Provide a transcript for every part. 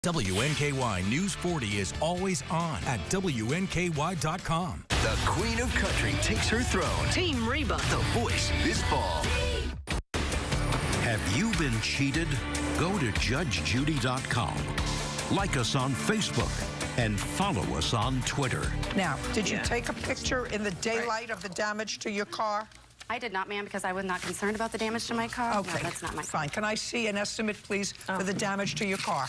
WNKY News 40 is always on at WNKY.com. The Queen of Country takes her throne. Team Reba. The Voice this fall. Have you been cheated? Go to JudgeJudy.com. Like us on Facebook and follow us on Twitter. Now, did you take a picture in the daylight of the damage to your car? I did not, ma'am, because I was not concerned about the damage to my car. Okay, No, that's not my car. fine. Can I see an estimate, please, for the damage to your car?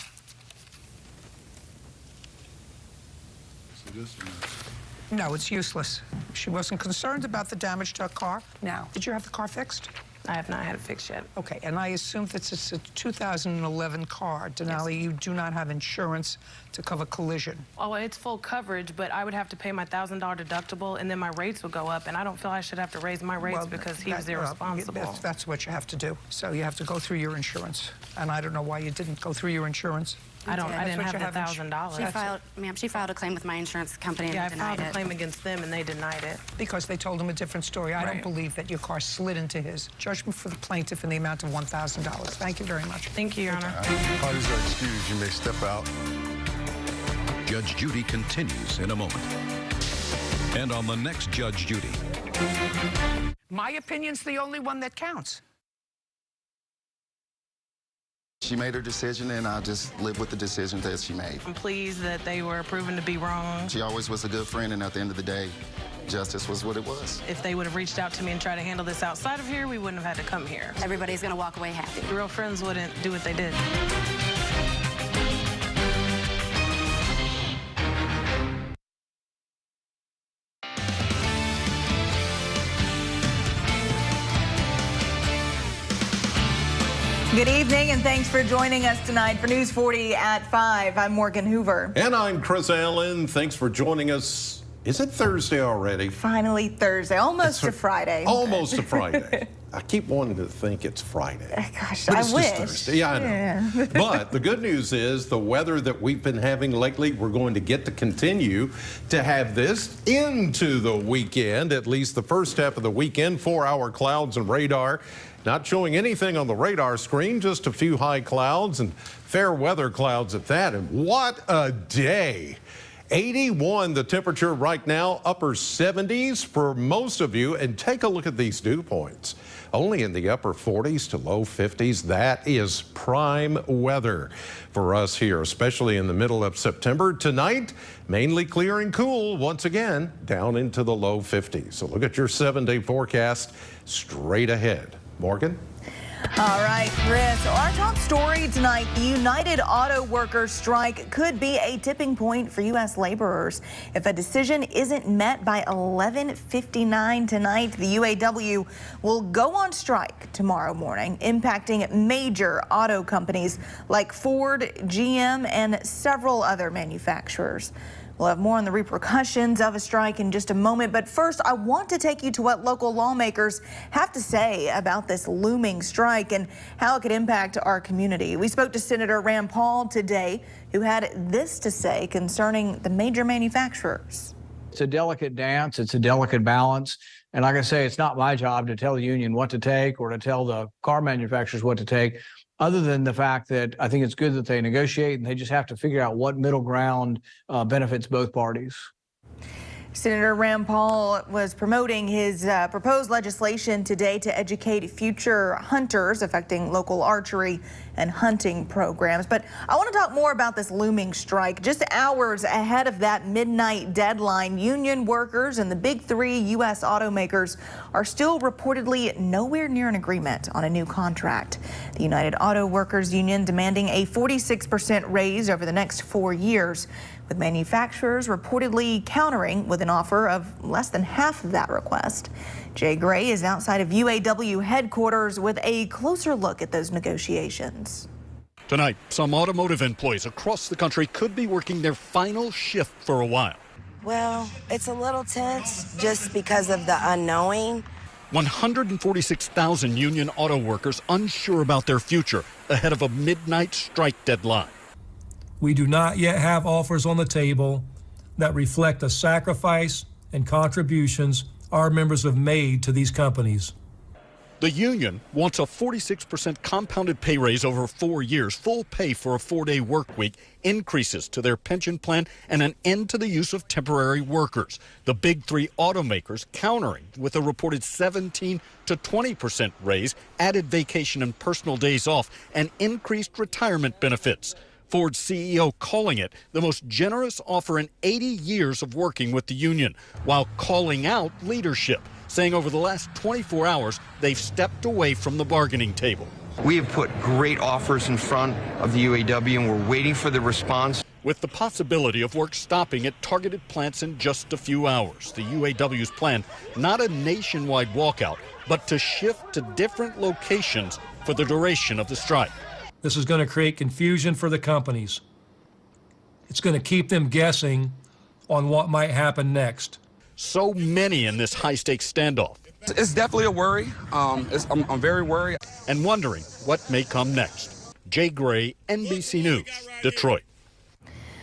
No, it's useless. She wasn't concerned about the damage to her car. Now, did you have the car fixed? I have not had it fixed yet. Okay, and I assume that it's a 2011 car. Denali, you do not have insurance to cover collision. Oh, it's full coverage, but I would have to pay my $1,000 deductible, and then my rates would go up, and I don't feel I should have to raise my rates because he was irresponsible. That's what you have to do. So you have to go through your insurance, and I don't know why you didn't go through your insurance. I didn't have the $1,000. She filed a claim with my insurance company and denied it. Yeah, I filed a claim against them, and they denied it. Because they told him a different story. I don't believe that your car slid into his. Judgment for the plaintiff in the amount of $1,000. Thank you very much. Thank you, Your Honor. Parties are excused. You may step out. Judge Judy continues in a moment. And on the next Judge Judy. My opinion's the only one that counts. She made her decision, and I'll just live with the decision that she made. I'm pleased that they were proven to be wrong. She always was a good friend, and at the end of the day, justice was what it was. If they would have reached out to me and tried to handle this outside of here, we wouldn't have had to come here. Everybody's going to walk away happy. Real friends wouldn't do what they did. Good evening, and thanks for joining us tonight for News 40 at 5. I'm Morgan Hoover. And I'm Chris Allen. Thanks for joining us. Is it Thursday already? Finally Thursday, almost to Friday. Almost to Friday. I keep wanting to think it's Friday. Gosh, but it's I wish. Just Thursday. Yeah, I know. Yeah. But the good news is the weather that we've been having lately, we're going to get to continue to have this into the weekend, at least the first half of the weekend. 4-hour clouds and radar. Not showing anything on the radar screen, just a few high clouds and fair weather clouds at that. And what a day. 81 the temperature right now, upper 70s for most of you. And take a look at these dew points. Only in the upper 40s to low 50s. That is prime weather for us here, especially in the middle of September. Tonight, mainly clear and cool once again, down into the low 50s. So look at your 7-day forecast straight ahead. Morgan? All right, Chris. Our top story tonight, the United Auto Workers strike could be a tipping point for U.S. laborers. If a decision isn't met by 11:59 tonight, the UAW will go on strike tomorrow morning, impacting major auto companies like Ford, GM, and several other manufacturers. We'll have more on the repercussions of a strike in just a moment. But first, I want to take you to what local lawmakers have to say about this looming strike and how it could impact our community. We spoke to Senator Rand Paul today, who had this to say concerning the major manufacturers. It's a delicate dance. It's a delicate balance. And like I say, it's not my job to tell the union what to take or to tell the car manufacturers what to take, other than the fact that I think it's good that they negotiate and they just have to figure out what middle ground benefits both parties. Senator Rand Paul was promoting his proposed legislation today to educate future hunters affecting local archery and hunting programs. But I want to talk more about this looming strike. Just hours ahead of that midnight deadline, union workers and the big three U.S. automakers are still reportedly nowhere near an agreement on a new contract. The United Auto Workers Union demanding a 46% raise over the next 4 years, with manufacturers reportedly countering with an offer of less than half of that request. Jay Gray is outside of UAW headquarters with a closer look at those negotiations. Tonight, some automotive employees across the country could be working their final shift for a while. Well, it's a little tense just because of the unknowing. 146,000 union auto workers unsure about their future ahead of a midnight strike deadline. We do not yet have offers on the table that reflect the sacrifice and contributions our members have made to these companies. The union wants a 46% compounded pay raise over 4 years, full pay for a 4-day work week, increases to their pension plan, and an end to the use of temporary workers. The big three automakers countering with a reported 17 to 20% raise, added vacation and personal days off, and increased retirement benefits. Ford's CEO calling it the most generous offer in 80 years of working with the union, while calling out leadership, saying over the last 24 hours, they've stepped away from the bargaining table. We have put great offers in front of the UAW, and we're waiting for the response. With the possibility of work stopping at targeted plants in just a few hours, the UAW's plan, not a nationwide walkout, but to shift to different locations for the duration of the strike. This is going to create confusion for the companies. It's going to keep them guessing on what might happen next. So many in this high-stakes standoff. It's definitely a worry. I'm very worried. And wondering what may come next. Jay Gray, NBC News, Detroit.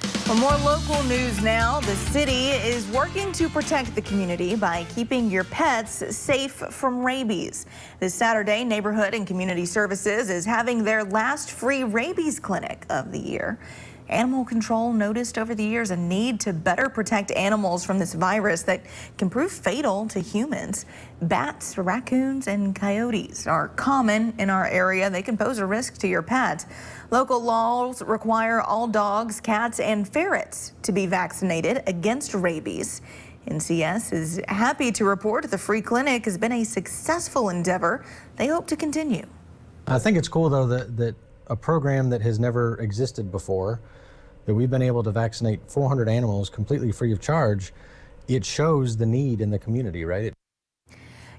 For more local news now, the city is working to protect the community by keeping your pets safe from rabies. This Saturday, Neighborhood and Community Services is having their last free rabies clinic of the year. Animal control noticed over the years a need to better protect animals from this virus that can prove fatal to humans. Bats, raccoons, and coyotes are common in our area. They can pose a risk to your pet. Local laws require all dogs, cats, and ferrets to be vaccinated against rabies. NCS is happy to report the free clinic has been a successful endeavor. They hope to continue. I think it's cool, though, that a program that has never existed before, that we've been able to vaccinate 400 animals completely free of charge. It shows the need in the community, right?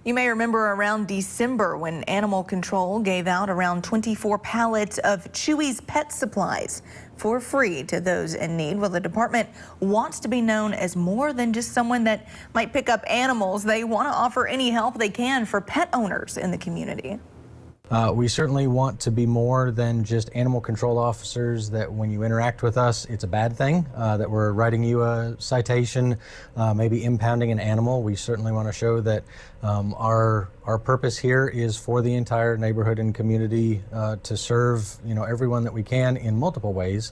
You may remember around December when Animal Control gave out around 24 pallets of Chewy's pet supplies for free to those in need. Well, the department wants to be known as more than just someone that might pick up animals. They want to offer any help they can for pet owners in the community. We certainly want to be more than just animal control officers that when you interact with us, it's a bad thing, that we're writing you a citation, maybe impounding an animal. We certainly want to show that our purpose here is for the entire neighborhood and community to serve, everyone that we can in multiple ways.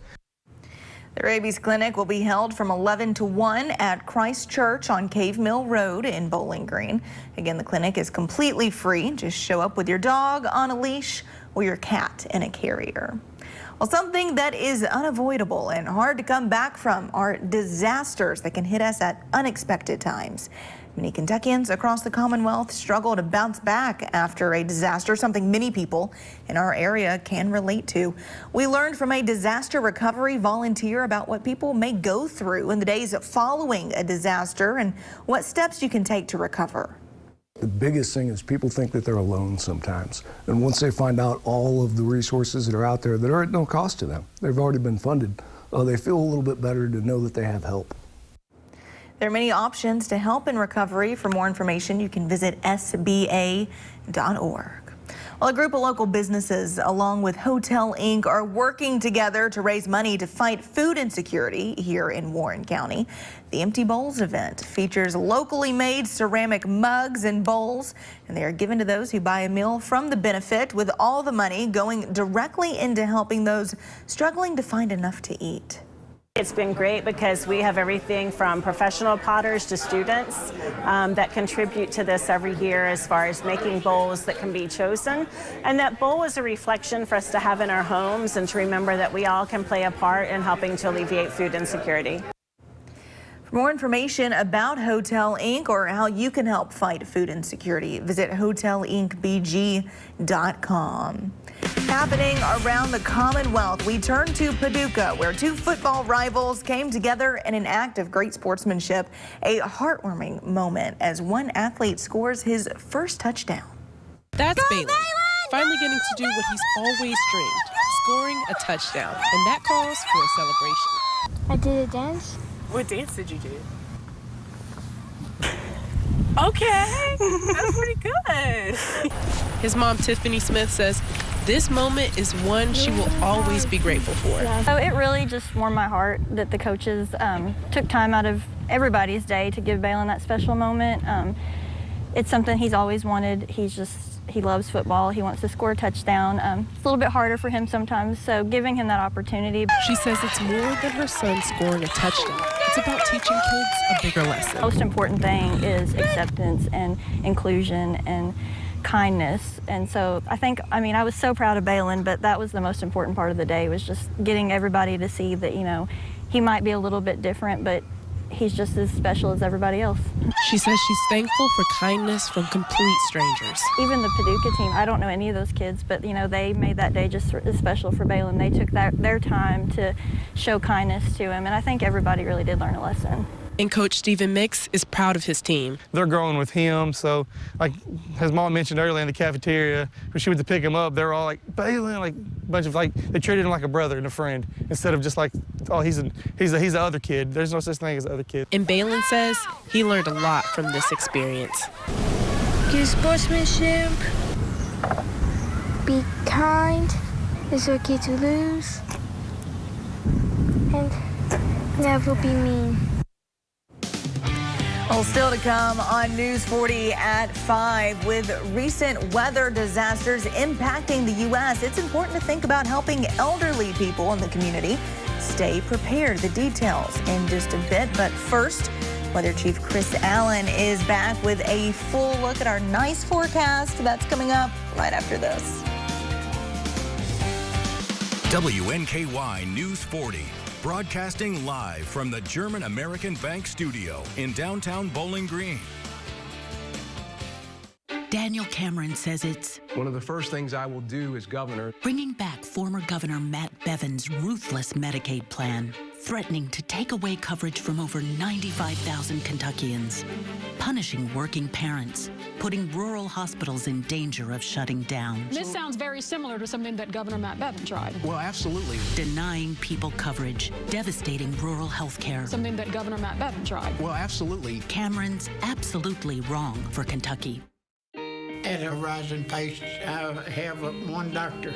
The rabies clinic will be held from 11 to 1 at Christ Church on Cave Mill Road in Bowling Green. Again, the clinic is completely free. Just show up with your dog on a leash or your cat in a carrier. Well, something that is unavoidable and hard to come back from are disasters that can hit us at unexpected times. Many Kentuckians across the Commonwealth struggle to bounce back after a disaster, something many people in our area can relate to. We learned from a disaster recovery volunteer about what people may go through in the days following a disaster and what steps you can take to recover. The biggest thing is people think that they're alone sometimes. And once they find out all of the resources that are out there that are at no cost to them, they've already been funded, they feel a little bit better to know that they have help. There are many options to help in recovery. For more information, you can visit sba.org. Well, a group of local businesses, along with Hotel Inc., are working together to raise money to fight food insecurity here in Warren County. The Empty Bowls event features locally made ceramic mugs and bowls, and they are given to those who buy a meal from the benefit, with all the money going directly into helping those struggling to find enough to eat. It's been great because we have everything from professional potters to students that contribute to this every year as far as making bowls that can be chosen. And that bowl is a reflection for us to have in our homes and to remember that we all can play a part in helping to alleviate food insecurity. For more information about Hotel Inc. or how you can help fight food insecurity, visit hotelincbg.com. Happening around the Commonwealth, we turn to Paducah, where two football rivals came together in an act of great sportsmanship. A heartwarming moment as one athlete scores his first touchdown. That's Bailey, finally getting to do what he's always dreamed, scoring a touchdown, and that calls for a celebration. I did a dance. What dance did you do? Okay, that's pretty good. His mom, Tiffany Smith, says this moment is one she will always be grateful for. So it really just warmed my heart that the coaches took time out of everybody's day to give Balin that special moment. It's something he's always wanted. He's just He loves football. He wants to score a touchdown. It's a little bit harder for him sometimes, so giving him that opportunity. She says it's more than her son scoring a touchdown. It's about teaching kids a bigger lesson. The most important thing is acceptance and inclusion and kindness. And so I was so proud of Balin, but that was the most important part of the day, was just getting everybody to see that, he might be a little bit different, but he's just as special as everybody else. She says she's thankful for kindness from complete strangers. Even the Paducah team, I don't know any of those kids, but they made that day just as special for Balin. They took their time to show kindness to him, and I think everybody really did learn a lesson. And Coach Stephen Mix is proud of his team. They're growing with him, so like as Mom mentioned earlier in the cafeteria, when she went to pick him up, they were all like, Balin, like a bunch of they treated him like a brother and a friend instead of just like, oh, he's the other kid. There's no such thing as the other kid. And Balin says he learned a lot from this experience. Good sportsmanship, be kind, it's okay to lose, and never be mean. Well, still to come on News 40 at 5. With recent weather disasters impacting the U.S., it's important to think about helping elderly people in the community stay prepared. The details in just a bit. But first, Weather Chief Chris Allen is back with a full look at our nice forecast. That's coming up right after this. WNKY News 40. Broadcasting live from the German American Bank studio in downtown Bowling Green. Daniel Cameron says it's one of the first things I will do as governor. Bringing back former Governor Matt Bevin's ruthless Medicaid plan, threatening to take away coverage from over 95,000 Kentuckians, punishing working parents, putting rural hospitals in danger of shutting down. This sounds very similar to something that Governor Matt Bevin tried. Well, absolutely. Denying people coverage, devastating rural health care. Something that Governor Matt Bevin tried. Well, absolutely. Cameron's absolutely wrong for Kentucky. At Horizon Pace, I have one doctor,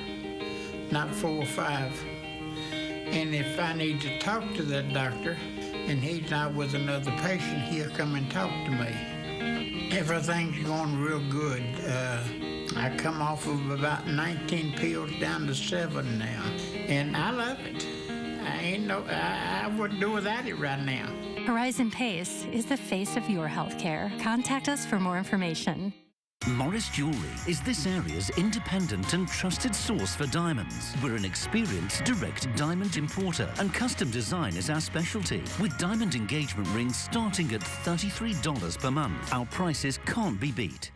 not 4 or 5. And if I need to talk to that doctor and he's not with another patient, he'll come and talk to me. Everything's going real good. I come off of about 19 pills down to 7 now, and I love it. I wouldn't do without it right now. Horizon Pace is the face of your healthcare. Contact us for more information. Morris Jewelry is this area's independent and trusted source for diamonds. We're an experienced direct diamond importer, and custom design is our specialty. With diamond engagement rings starting at $33 per month, our prices can't be beat.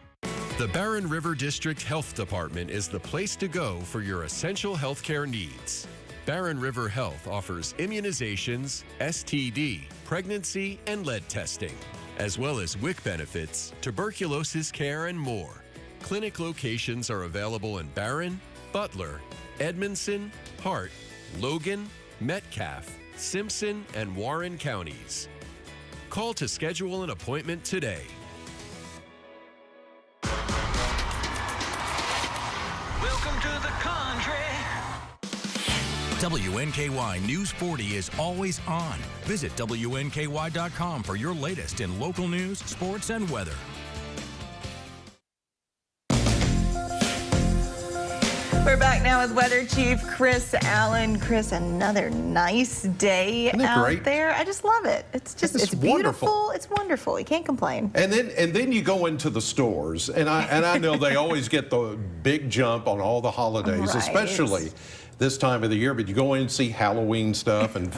The Barren River District Health Department is the place to go for your essential healthcare needs. Barren River Health offers immunizations, STD, pregnancy, and lead testing, as well as WIC benefits, tuberculosis care, and more. Clinic locations are available in Barron, Butler, Edmondson, Hart, Logan, Metcalfe, Simpson, and Warren counties. Call to schedule an appointment today. Welcome to the country. WNKY News 40 is always on. Visit WNKY.com for your latest in local news, sports, and weather. We're back now with Weather Chief Chris Allen. Chris, another nice day out there. I just love it. It's beautiful. Wonderful. It's wonderful. You can't complain. And then you go into the stores, and I know they always get the big jump on all the holidays, Right. especially this time of the year, but you go in and see Halloween stuff and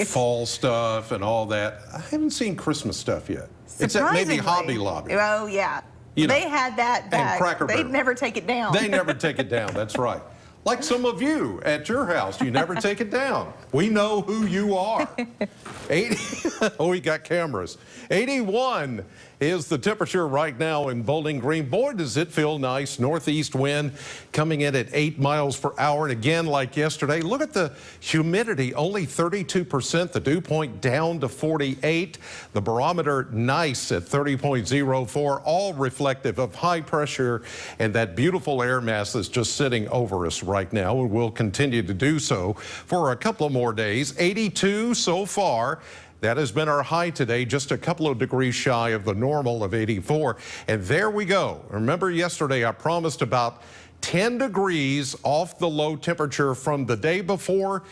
fall stuff and all that. I haven't seen Christmas stuff yet. Except maybe Hobby Lobby. Oh, yeah. You know, they had that back. Cracker They'd Barrel. never take it down. They never take it down, that's right. Like some of you at your house, you never take it down. We know who you are. We got cameras. 81 is the temperature right now in Bowling Green. Boy, does it feel nice. Northeast wind coming in at 8 miles per hour. And again, like yesterday, look at the humidity, only 32%. The dew point down to 48. The barometer nice at 30.04, all reflective of high pressure and that beautiful air mass that's just sitting over us right now, and will continue to do so for a couple of more days. 82 so far. That has been our high today, just a couple of degrees shy of the normal of 84. And there we go. Remember yesterday I promised about 10 degrees off the low temperature from the day before?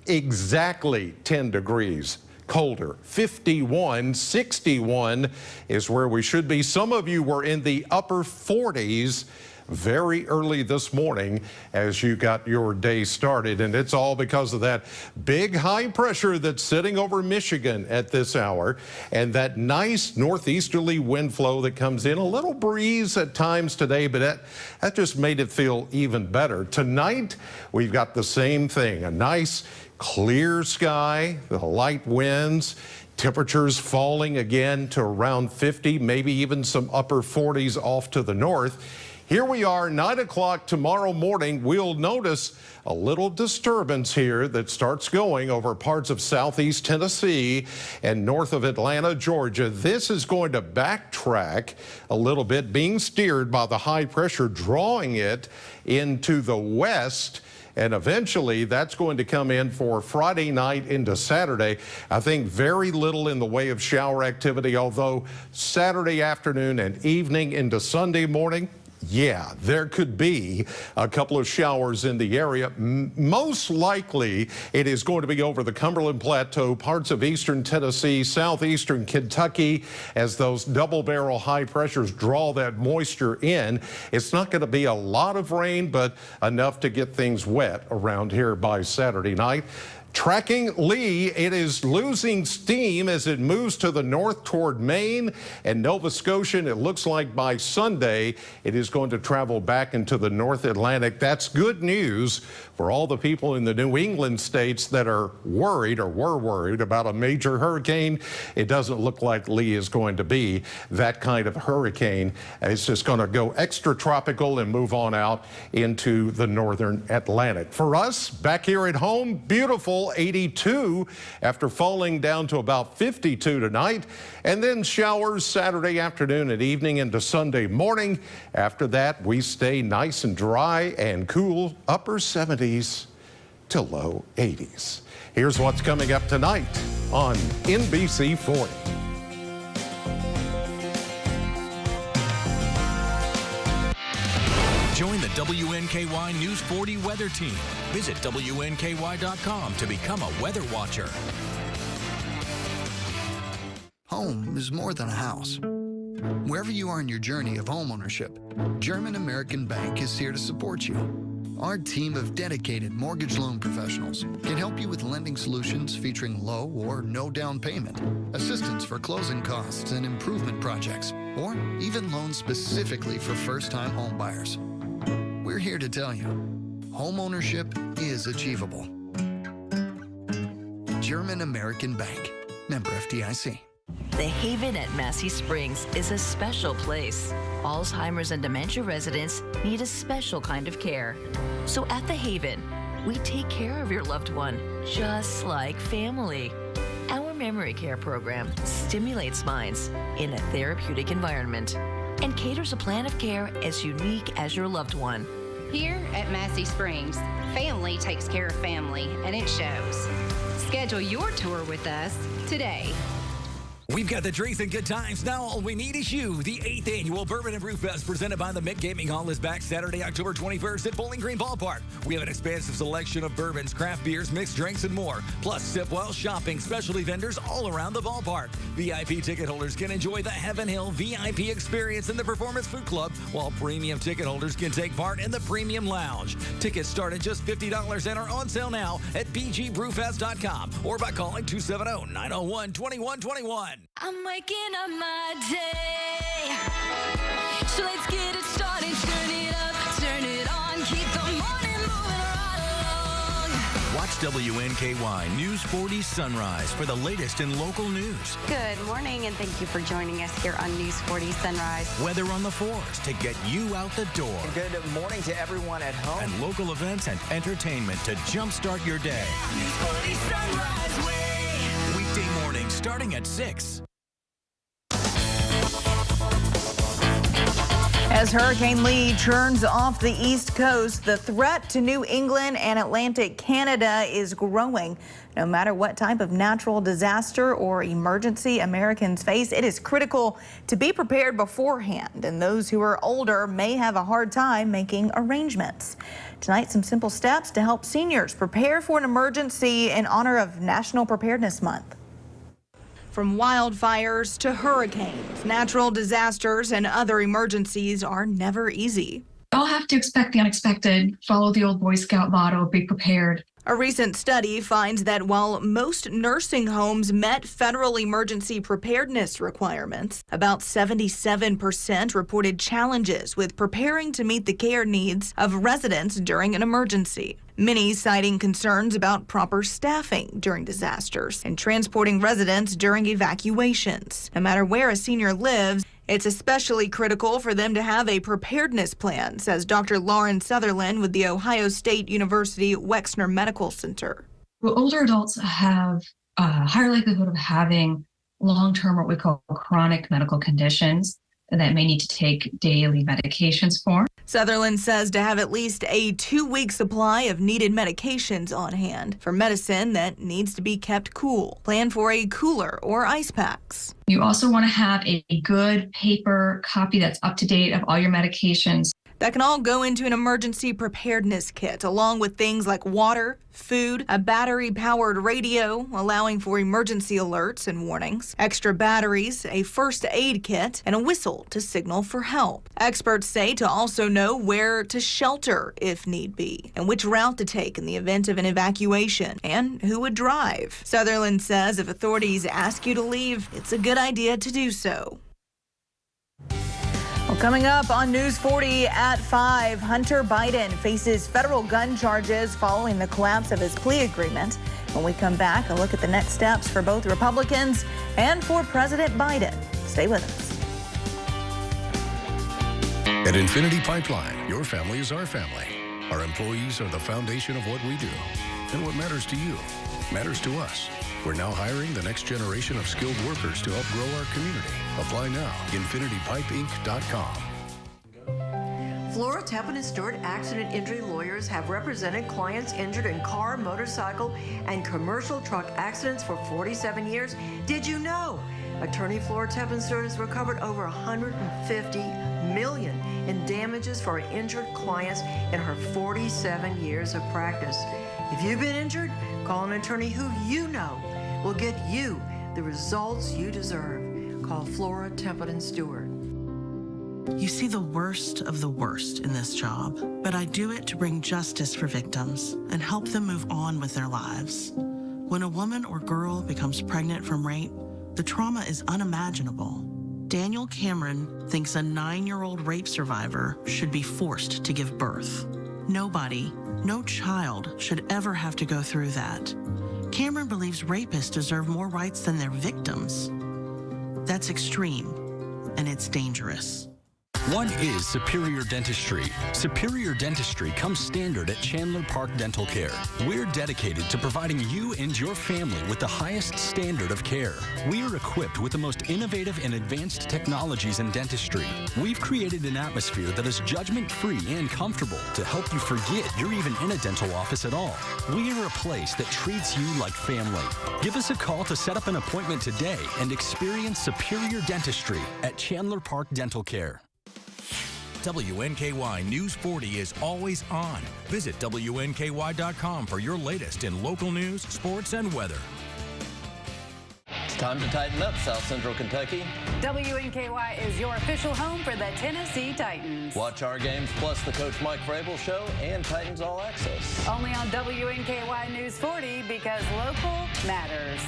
Exactly 10 degrees colder. 51, 61 is where we should be. Some of you were in the upper 40s very early this morning as you got your day started, and it's all because of that big high pressure that's sitting over Michigan at this hour and that nice northeasterly wind flow that comes in. A little breeze at times today, but that just made it feel even better. Tonight we've got the same thing, a nice clear sky, the light winds, temperatures falling again to around 50, maybe even some upper 40s off to the north. Here we are, 9 o'clock tomorrow morning. We'll notice a little disturbance here that starts going over parts of southeast Tennessee and north of Atlanta, Georgia. This is going to backtrack a little bit, being steered by the high pressure, drawing it into the west. And eventually that's going to come in for Friday night into Saturday. I think very little in the way of shower activity, although Saturday afternoon and evening into Sunday morning, yeah, there could be a couple of showers in the area. Most likely, it is going to be over the Cumberland Plateau, parts of eastern Tennessee, southeastern Kentucky, as those double-barrel high pressures draw that moisture in. It's not going to be a lot of rain, but enough to get things wet around here by Saturday night. Tracking Lee, it is losing steam as it moves to the north toward Maine and Nova Scotia. And it looks like by Sunday, it is going to travel back into the North Atlantic. That's good news for all the people in the New England states that are worried or were worried about a major hurricane. It doesn't look like Lee is going to be that kind of hurricane. It's just going to go extratropical and move on out into the northern Atlantic. For us, back here at home, beautiful 82 after falling down to about 52 tonight, and then showers Saturday afternoon and evening into Sunday morning. After that, we stay nice and dry and cool, upper 70s to low 80s. Here's what's coming up tonight on NBC 40. Join the WNKY News 40 weather team. Visit WNKY.com to become a weather watcher. Home is more than a house. Wherever you are in your journey of homeownership, German American Bank is here to support you. Our team of dedicated mortgage loan professionals can help you with lending solutions featuring low or no down payment, assistance for closing costs and improvement projects, or even loans specifically for first-time home buyers. We're here to tell you, homeownership is achievable. German American Bank, member FDIC. The Haven at Massey Springs is a special place. Alzheimer's and dementia residents need a special kind of care. So at the Haven, we take care of your loved one just like family. Our memory care program stimulates minds in a therapeutic environment and caters a plan of care as unique as your loved one. Here at Massey Springs, family takes care of family, and it shows. Schedule your tour with us today. We've got the drinks and good times. Now all we need is you. The 8th annual Bourbon and Brew Fest presented by the Mick Gaming Hall is back Saturday, October 21st at Bowling Green Ballpark. We have an expansive selection of bourbons, craft beers, mixed drinks, and more. Plus, sip while shopping, specialty vendors all around the ballpark. VIP ticket holders can enjoy the Heaven Hill VIP experience in the Performance Food Club, while premium ticket holders can take part in the Premium Lounge. Tickets start at just $50 and are on sale now at bgbrewfest.com or by calling 270-901-2121. I'm waking up my day, so let's get it started. Turn it up, turn it on, keep the morning moving right along. Watch WNKY News 40 Sunrise for the latest in local news. Good morning, and thank you for joining us here on News 40 Sunrise. Weather on the 4s to get you out the door. Good morning to everyone at home. And local events and entertainment to jumpstart your day. News 40 Sunrise Way. Weekday morning starting at 6. As Hurricane Lee churns off the East Coast, the threat to New England and Atlantic Canada is growing. No matter what type of natural disaster or emergency Americans face, it is critical to be prepared beforehand, and those who are older may have a hard time making arrangements. Tonight, some simple steps to help seniors prepare for an emergency in honor of National Preparedness Month. From wildfires to hurricanes, natural disasters and other emergencies are never easy. I'll have to expect the unexpected, follow the old Boy Scout motto, be prepared. A recent study finds that while most nursing homes met federal emergency preparedness requirements, about 77% reported challenges with preparing to meet the care needs of residents during an emergency. Many citing concerns about proper staffing during disasters and transporting residents during evacuations. No matter where a senior lives, it's especially critical for them to have a preparedness plan, says Dr. Lauren Sutherland with the Ohio State University Wexner Medical Center. Well, older adults have a higher likelihood of having long-term, what we call chronic medical conditions that may need to take daily medications for. Sutherland says to have at least a 2-week supply of needed medications on hand. For medicine that needs to be kept cool, plan for a cooler or ice packs. You also want to have a good paper copy that's up to date of all your medications. That can all go into an emergency preparedness kit, along with things like water, food, a battery-powered radio, allowing for emergency alerts and warnings, extra batteries, a first aid kit, and a whistle to signal for help. Experts say to also know where to shelter if need be, and which route to take in the event of an evacuation, and who would drive. Sutherland says if authorities ask you to leave, it's a good idea to do so. Well, coming up on News 40 at 5, Hunter Biden faces federal gun charges following the collapse of his plea agreement. When we come back, a look at the next steps for both Republicans and for President Biden. Stay with us. At Infinity Pipeline, your family is our family. Our employees are the foundation of what we do. And what matters to you matters to us. We're now hiring the next generation of skilled workers to help grow our community. Apply now. InfinityPipeInc.com. Flora Teppan and Stewart accident injury lawyers have represented clients injured in car, motorcycle, and commercial truck accidents for 47 years. Did you know? Attorney Flora Teppan Stewart has recovered over $150 million in damages for injured clients in her 47 years of practice. If you've been injured, call an attorney who you know will get you the results you deserve. Call Flora Teppan and Stewart. You see the worst of the worst in this job, but I do it to bring justice for victims and help them move on with their lives. When a woman or girl becomes pregnant from rape, the trauma is unimaginable. Daniel Cameron thinks a 9-year-old rape survivor should be forced to give birth. Nobody, no child, should ever have to go through that. Cameron believes rapists deserve more rights than their victims. That's extreme, and it's dangerous. One is Superior Dentistry. Superior Dentistry comes standard at Chandler Park Dental Care. We're dedicated to providing you and your family with the highest standard of care. We are equipped with the most innovative and advanced technologies in dentistry. We've created an atmosphere that is judgment-free and comfortable to help you forget you're even in a dental office at all. We are a place that treats you like family. Give us a call to set up an appointment today and experience Superior Dentistry at Chandler Park Dental Care. WNKY News 40 is always on. Visit WNKY.com for your latest in local news, sports, and weather. It's time to tighten up, South Central Kentucky. WNKY is your official home for the Tennessee Titans. Watch our games plus the Coach Mike Vrabel Show and Titans All Access. Only on WNKY News 40 because local matters.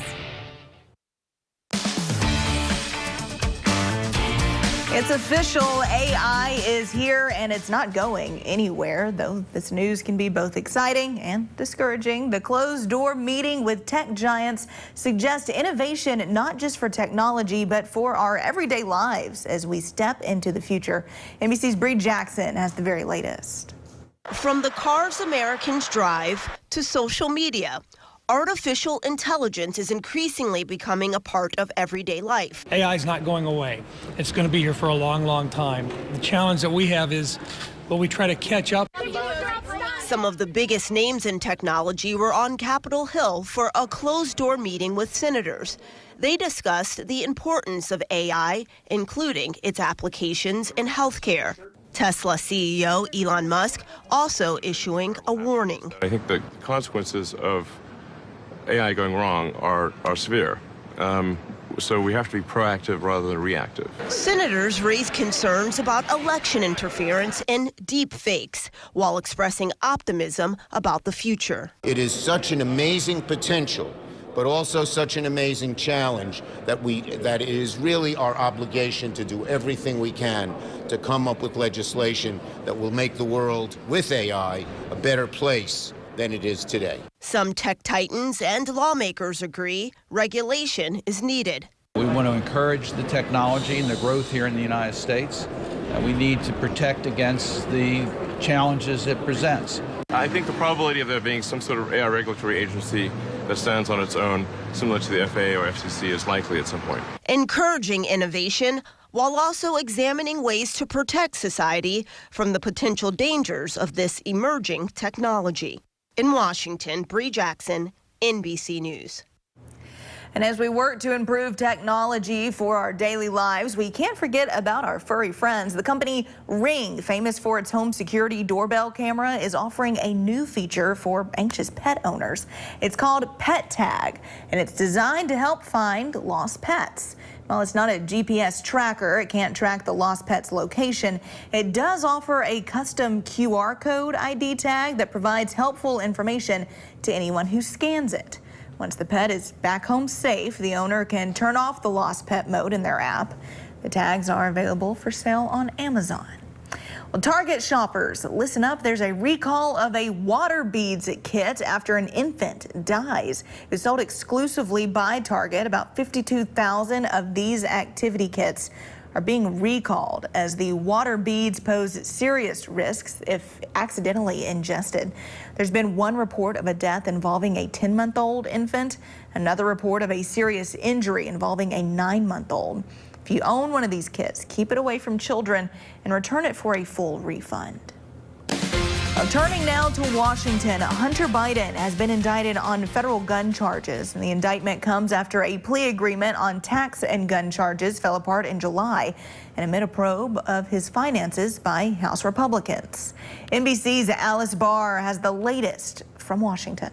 It's official, AI is here and it's not going anywhere, though this news can be both exciting and discouraging. The closed-door meeting with tech giants suggests innovation not just for technology, but for our everyday lives as we step into the future. NBC's Bree Jackson has the very latest. From the cars Americans drive to social media, Artificial intelligence is increasingly becoming a part of everyday life. AI is not going away. It's going to be here for a long, long time. The challenge that we have is, will we try to catch up? Some of the biggest names in technology were on Capitol Hill for a closed-door meeting with senators. They discussed the importance of AI, including its applications in healthcare. Tesla CEO Elon Musk also issuing a warning. I think the consequences of AI going wrong are severe. So we have to be proactive rather than reactive. Senators raised concerns about election interference and deep fakes while expressing optimism about the future. It is such an amazing potential, but also such an amazing challenge that it is really our obligation to do everything we can to come up with legislation that will make the world with AI a better place than it is today. Some tech titans and lawmakers agree regulation is needed. We want to encourage the technology and the growth here in the United States, and we need to protect against the challenges it presents. I think the probability of there being some sort of AI regulatory agency that stands on its own, similar to the FAA or FCC, is likely at some point. Encouraging innovation while also examining ways to protect society from the potential dangers of this emerging technology. In Washington, Bree Jackson, NBC News. And as we work to improve technology for our daily lives, we can't forget about our furry friends. The company Ring, famous for its home security doorbell camera, is offering a new feature for anxious pet owners. It's called Pet Tag, and it's designed to help find lost pets. While it's not a GPS tracker, it can't track the lost pet's location. It does offer a custom QR code ID tag that provides helpful information to anyone who scans it. Once the pet is back home safe, the owner can turn off the lost pet mode in their app. The tags are available for sale on Amazon. Well, Target shoppers, listen up. There's a recall of a water beads kit after an infant dies. It's sold exclusively by Target. About 52,000 of these activity kits are being recalled as the water beads pose serious risks if accidentally ingested. There's been one report of a death involving a 10-month-old infant, another report of a serious injury involving a 9-month-old. If you own one of these kits, keep it away from children and return it for a full refund. Turning now to Washington, Hunter Biden has been indicted on federal gun charges. And the indictment comes after a plea agreement on tax and gun charges fell apart in July and amid a probe of his finances by House Republicans. NBC's Alice Barr has the latest from Washington.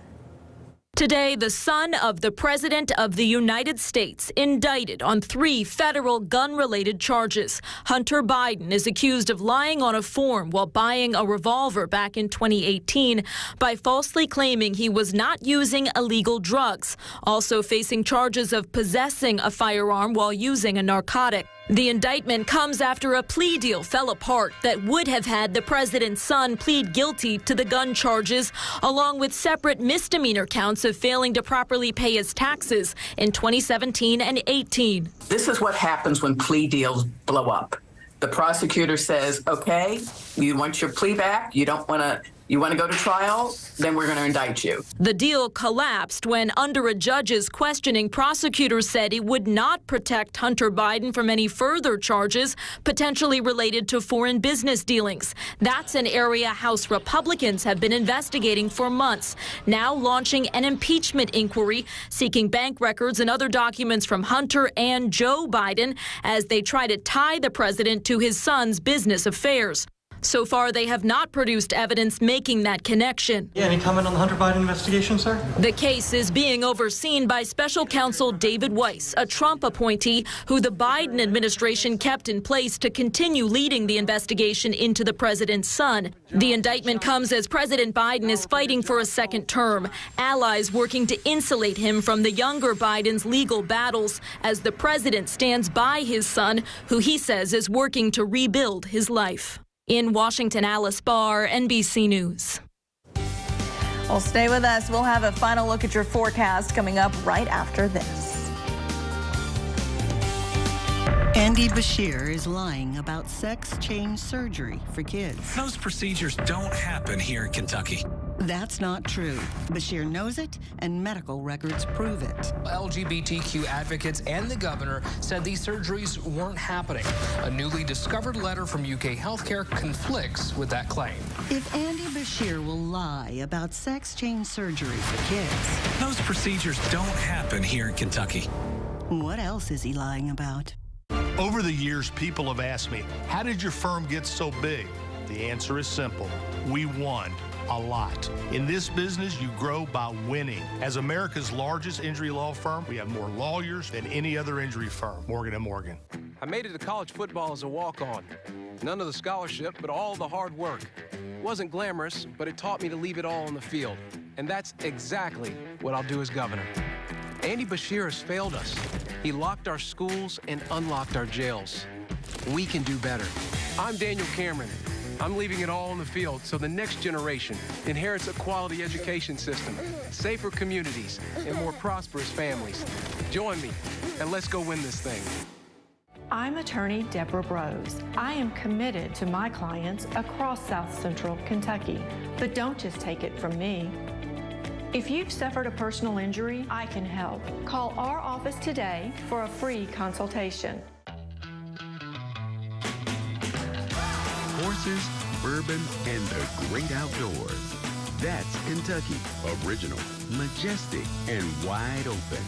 Today, the son of the President of the United States indicted on 3 federal gun-related charges. Hunter Biden is accused of lying on a form while buying a revolver back in 2018 by falsely claiming he was not using illegal drugs, also facing charges of possessing a firearm while using a narcotic. The indictment comes after a plea deal fell apart that would have had the president's son plead guilty to the gun charges, along with separate misdemeanor counts of failing to properly pay his taxes in 2017 and 18. This is what happens when plea deals blow up. The prosecutor says, okay, you want your plea back? You want to go to trial? Then we're going to indict you. The deal collapsed when, under a judge's questioning, prosecutors said it would not protect Hunter Biden from any further charges potentially related to foreign business dealings. That's an area House Republicans have been investigating for months, now launching an impeachment inquiry seeking bank records and other documents from Hunter and Joe Biden as they try to tie the president to his son's business affairs. So far, they have not produced evidence making that connection. Yeah, any comment on the Hunter Biden investigation, sir? The case is being overseen by special counsel David Weiss, a Trump appointee who the Biden administration kept in place to continue leading the investigation into the president's son. The indictment comes as President Biden is fighting for a second term, allies working to insulate him from the younger Biden's legal battles as the president stands by his son, who he says is working to rebuild his life. In Washington, Alice Barr, NBC News. Well, stay with us. We'll have a final look at your forecast coming up right after this. Andy Bashir is lying about sex change surgery for kids. Those procedures don't happen here in Kentucky. That's not true. Bashir knows it, and medical records prove it. LGBTQ advocates and the governor said these surgeries weren't happening. A newly discovered letter from UK Healthcare conflicts with that claim. If Andy Bashir will lie about sex change surgery for kids, Those procedures don't happen here in Kentucky. what else is he lying about? Over the years, people have asked me, how did your firm get so big? The answer is simple. We won a lot. In this business, you grow by winning. As America's largest injury law firm, we have more lawyers than any other injury firm, Morgan & Morgan. I made it to college football as a walk-on. None of the scholarship, but all the hard work. It wasn't glamorous, but it taught me to leave it all on the field. And that's exactly what I'll do as governor. Andy Bashir has failed us. He locked our schools and unlocked our jails. We can do better. I'm Daniel Cameron. I'm leaving it all on the field so the next generation inherits a quality education system, safer communities, and more prosperous families. Join me, and let's go win this thing. I'm attorney Deborah Brose. I am committed to my clients across South Central Kentucky. But don't just take it from me. If you've suffered a personal injury, I can help. Call our office today for a free consultation. Horses, bourbon, and the great outdoors. That's Kentucky. Original, majestic, and wide open.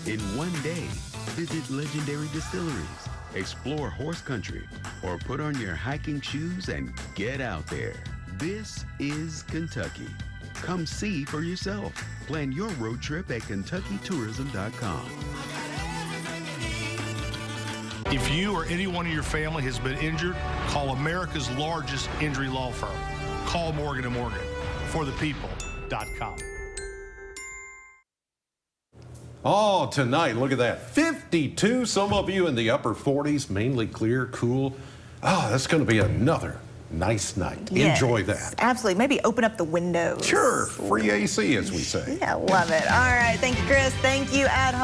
In one day, visit legendary distilleries, explore horse country, or put on your hiking shoes and get out there. This is Kentucky. Come see for yourself. Plan your road trip at KentuckyTourism.com. If you or anyone in your family has been injured, call America's largest injury law firm. Call Morgan & Morgan. ForThePeople.com. Oh, tonight, look at that. 52, some of you in the upper 40s, mainly clear, cool. Oh, that's going to be another nice night. Yes, enjoy that. Absolutely. Maybe open up the windows. Sure. Free AC, as we say. Yeah, love it. All right. Thank you, Chris. Thank you at home.